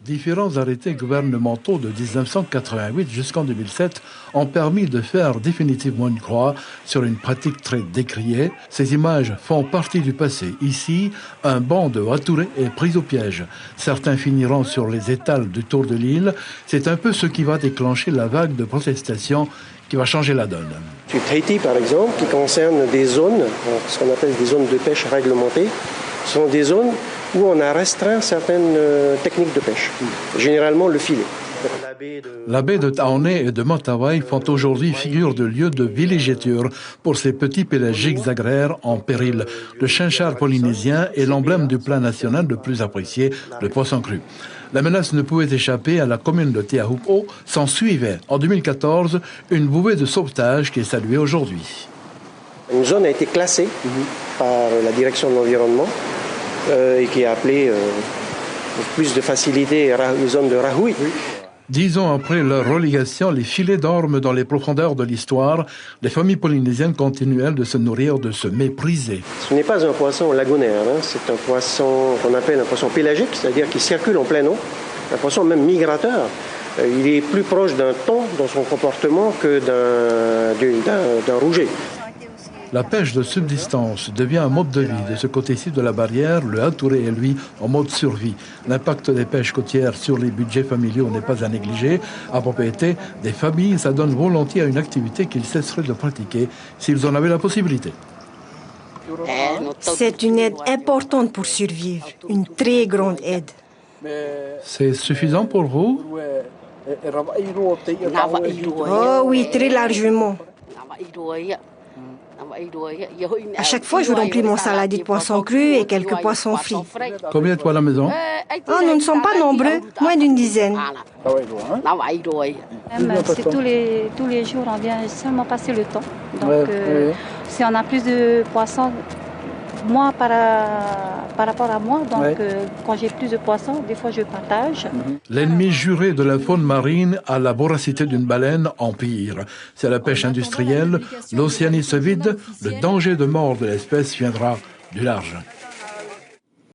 Différents arrêtés gouvernementaux de 1988 jusqu'en 2007 ont permis de faire définitivement une croix sur une pratique très décriée. Ces images font partie du passé. Ici, un banc de Hatouré est pris au piège. Certains finiront sur les étals du tour de l'île. C'est un peu ce qui va déclencher la vague de protestations qui va changer la donne. Sur Tahiti, par exemple, qui concerne des zones, ce qu'on appelle des zones de pêche réglementées, sont des zones où on a restreint certaines techniques de pêche, généralement le filet. La baie de Taoné et de Matawai font aujourd'hui figure de lieu de villégiature pour ces petits pélagiques agraires en péril. Le chinchard polynésien est l'emblème du plat national le plus apprécié, le poisson cru. La menace ne pouvait échapper à la commune de Te Ahupo. S'en suivait en 2014 une bouée de sauvetage qui est saluée aujourd'hui. Une zone a été classée par la direction de l'environnement et qui est appelée plus de facilité zone de Rahui. 10 ans après leur relégation, les filets dorment dans les profondeurs de l'histoire. Les familles polynésiennes continuent, elles, de se nourrir de ce méprisé. Ce n'est pas un poisson lagonaire, c'est un poisson qu'on appelle un poisson pélagique, c'est-à-dire qui circule en pleine eau, un poisson même migrateur. Il est plus proche d'un thon dans son comportement que d'un rouget. La pêche de subsistance devient un mode de vie. De ce côté-ci de la barrière, le Hatouré est, lui, en mode survie. L'impact des pêches côtières sur les budgets familiaux n'est pas à négliger. À propriété, des familles s'adonnent volontiers à une activité qu'ils cesseraient de pratiquer s'ils en avaient la possibilité. C'est une aide importante pour survivre, une très grande aide. C'est suffisant pour vous? Oh oui, très largement. À chaque fois, je remplis mon saladier de poisson cru et quelques poissons frits. Combien de fois à la maison? Oh, nous ne sommes pas nombreux, moins d'une dizaine. C'est tous les jours, on vient seulement passer le temps. Donc, si on a plus de poissons, moi par rapport à moi, donc quand j'ai plus de poissons, des fois je partage. L'ennemi juré de la faune marine à la voracité d'une baleine empire. C'est la pêche industrielle, l'Océanie se vide, le danger de mort de l'espèce viendra du large.